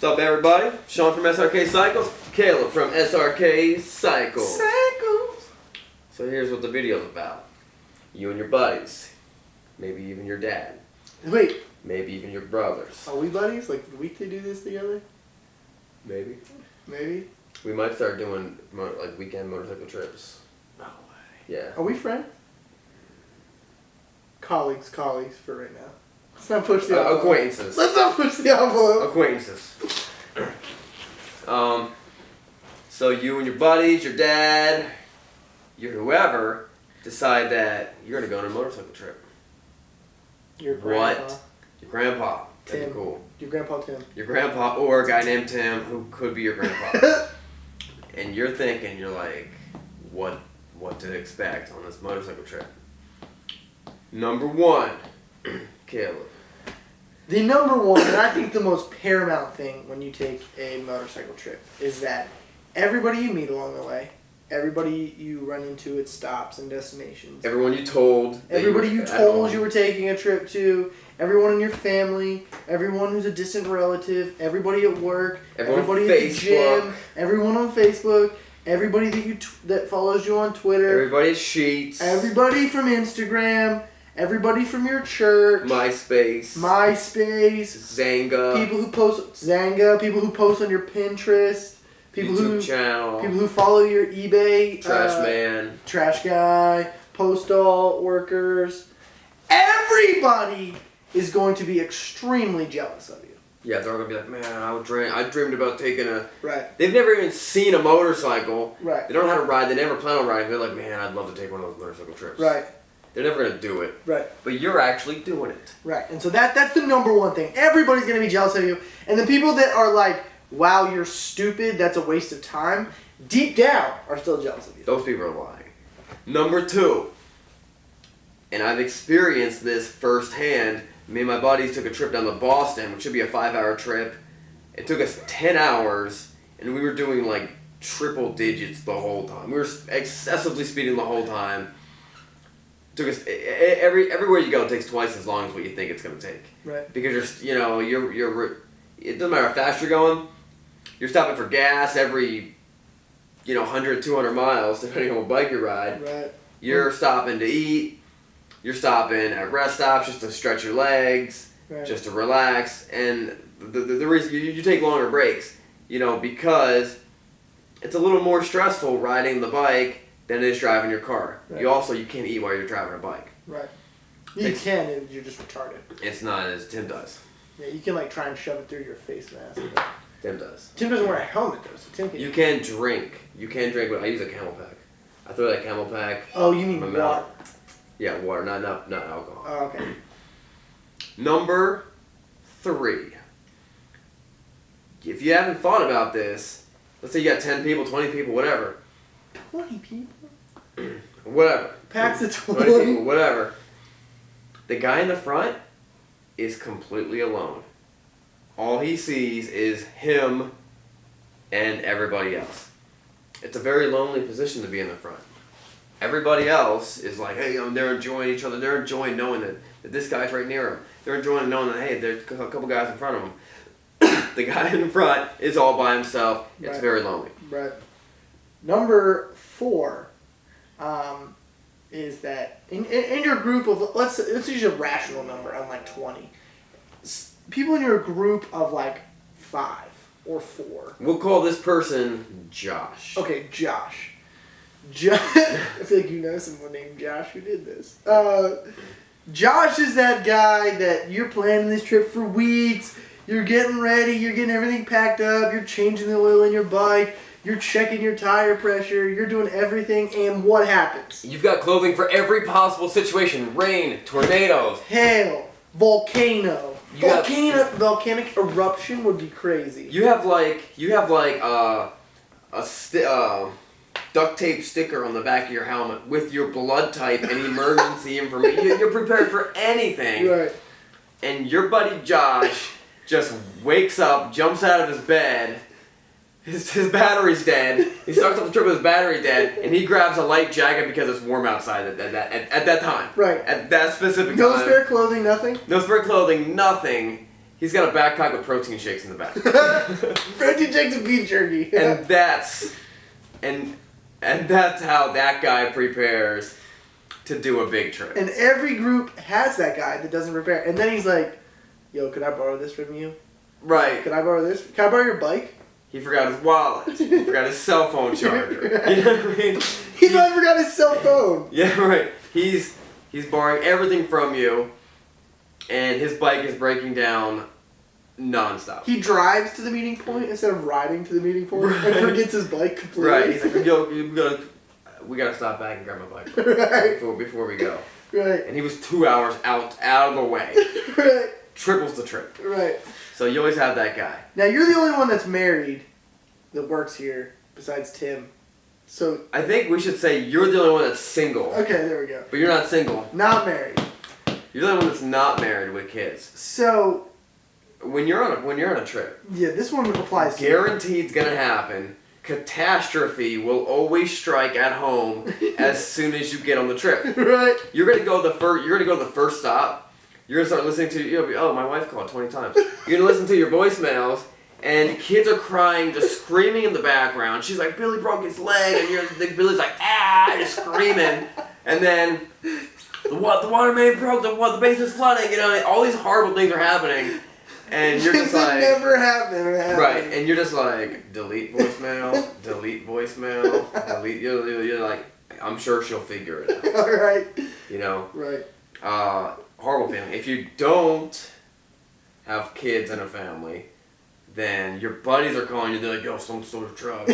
What's up, everybody? Sean from Srkcycles, Caleb from Srkcycles. So here's what the video's about. You and your buddies, maybe even your dad. Wait. Maybe even your brothers. Are we buddies? Like, did we do this together? Maybe. Maybe. We might start doing like weekend motorcycle trips. No way. Yeah. Are we friends? Colleagues for right now. Let's not push the envelope. Acquaintances. Let's not push the envelope. Acquaintances. So you and your buddies, your dad, your whoever, decide that you're gonna go on a motorcycle trip. Your grandpa. What? Your grandpa. That'd Tim. be cool. Your grandpa Tim. Your grandpa or a guy named Tim who could be your grandpa. And you're thinking, you're like, what to expect on this motorcycle trip. Number one, Caleb. The number one, and I think the most paramount thing when you take a motorcycle trip is that everybody you meet along the way, everybody you run into at stops and destinations, Everyone you told. everybody you told you were taking a trip to, everyone in your family, everyone who's a distant relative, everybody at work, everybody at the gym, everyone on Facebook, everybody that that follows you on Twitter, Everybody at Sheets. everybody from Instagram, everybody from your church, MySpace. Zanga. people who post on your Pinterest, YouTube channel. people who follow your eBay, Trash man. trash guy, postal workers. Everybody is going to be extremely jealous of you. Yeah, they're all gonna be like, man, I dreamed about taking a. Right. They've never even seen a motorcycle. Right. They don't know how to ride. They never plan on riding. They're like, man, I'd love to take one of those motorcycle trips. Right. They're never gonna do it. Right. But you're actually doing it. Right. And so that's the number one thing. Everybody's going to be jealous of you. And the people that are like, wow, you're stupid, that's a waste of time, deep down are still jealous of you. Those people are lying. Number two, and I've experienced this firsthand. Me and my buddies took a trip down to Boston, which should be a 5-hour trip. It took us 10 hours, and we were doing like triple digits the whole time. We were excessively speeding the whole time. Took us everywhere you go, it takes twice as long as what you think it's going to take. Right. Because you're it doesn't matter how fast you're going. You're stopping for gas every 100, 200 miles depending on what bike you ride. Right. You're stopping to eat. You're stopping at rest stops just to stretch your legs, Right. just to relax. And the reason you take longer breaks, because it's a little more stressful riding the bike than it is driving your car. Right. You can't eat while you're driving a bike. Right. You can, you're just retarded. It's not as Tim does. Yeah, you can like try and shove it through your face mask. Tim does. Tim doesn't wear a helmet though, so Tim can. You can drink. You can drink, but I use a Camel Pack. I throw that Camel Pack. Oh, you mean in water? my mouth. Yeah, water, not alcohol. Oh, okay. Number 3. If you haven't thought about this, let's say you got 10 people, 20 people, whatever. 20 people? Whatever. Packs of 20. 20 people, whatever. The guy in the front is completely alone. All he sees is him and everybody else. It's a very lonely position to be in the front. Everybody else is like, hey, they're enjoying each other. They're enjoying knowing that this guy's right near them. They're enjoying knowing that, hey, there's a couple guys in front of them. The guy in the front is all by himself. It's Right. very lonely. Right. Number 4 is that in your group of, let's use a rational number on like 20. People in your group of like 5 or 4. We'll call this person Josh. Okay, Josh. I feel like you know someone named Josh who did this. Josh is that guy that you're planning this trip for weeks. You're getting ready. You're getting everything packed up. You're changing the oil in your bike. You're checking your tire pressure. You're doing everything. And what happens? You've got clothing for every possible situation. Rain, tornadoes. Hail. Volcano. Volcanic eruption would be crazy. You have a duct tape sticker on the back of your helmet with your blood type and emergency information. You're prepared for anything. Right. And your buddy Josh just wakes up, jumps out of his bed. His battery's dead. He starts off the trip with his battery dead, and he grabs a light jacket because it's warm outside at that time. Right. At that specific time. No spare clothing, nothing? No spare clothing, nothing. He's got a backpack with protein shakes in the back. Protein shakes and beef jerky. And that's how that guy prepares to do a big trip. And every group has that guy that doesn't prepare. And then he's like, yo, could I borrow this from you? Right. Could I borrow this? Can I borrow your bike? He forgot his wallet. He forgot his cell phone charger. You know what I mean? He might have forgot his cell phone. Yeah, right. He's borrowing everything from you, and his bike is breaking down nonstop. He drives to the meeting point instead of riding to the meeting point and forgets his bike completely. Right. He's like, yo, we gotta stop back and grab my bike Right. before we go. Right. And he was 2 hours out of the way. Right. Triples the trip. Right. So you always have that guy. Now you're the only one that's married that works here besides Tim. So I think we should say you're the only one that's single. okay, there we go. But you're not single. Not married. You're the only one that's not married with kids. So When you're on a trip, yeah, this one applies to guaranteed gonna happen. Catastrophe will always strike at home as soon as you get on the trip. Right. You're gonna go the first stop. You're gonna start listening to oh, my wife called 20 times. You're gonna listen to your voicemails, and kids are crying, just screaming in the background. She's like, Billy broke his leg, and Billy's like, ah, just screaming. And then the water main broke, the basement's flooding. You know, all these horrible things are happening, and you're just like, never happened. right? And you're just like, delete voicemail, delete voicemail, delete. You're like, I'm sure she'll figure it out. All right. You know. Right. Horrible feeling. If you don't have kids and a family, then your buddies are calling you. They're like, yo, someone stole your truck.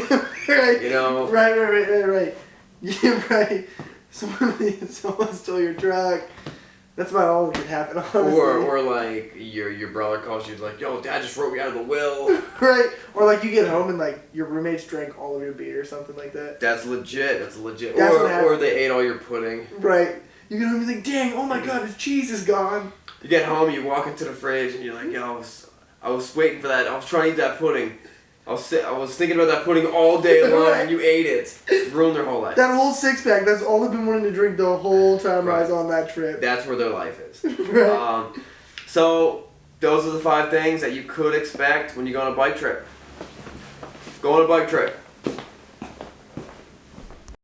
Right. You know? Right. Yeah, right. Someone stole your truck. That's about all that could happen, honestly. Or like your brother calls you like, yo, Dad just wrote me out of the will. Right. Or like you get home and like your roommates drank all of your beer or something like that. That's legit. That's what or happened. they ate all your pudding. Right. You get home and you're like, dang, oh my god, his cheese is gone. You get home, you walk into the fridge, and you're like, yo, I was waiting for that. I was trying to eat that pudding. I was thinking about that pudding all day long, Right. and you ate it. Ruined their whole life. That whole 6-pack, that's all they've been wanting to drink the whole time I was Right. on that trip. That's where their life is. Right. So those are the 5 things that you could expect when you go on a bike trip. Go on a bike trip.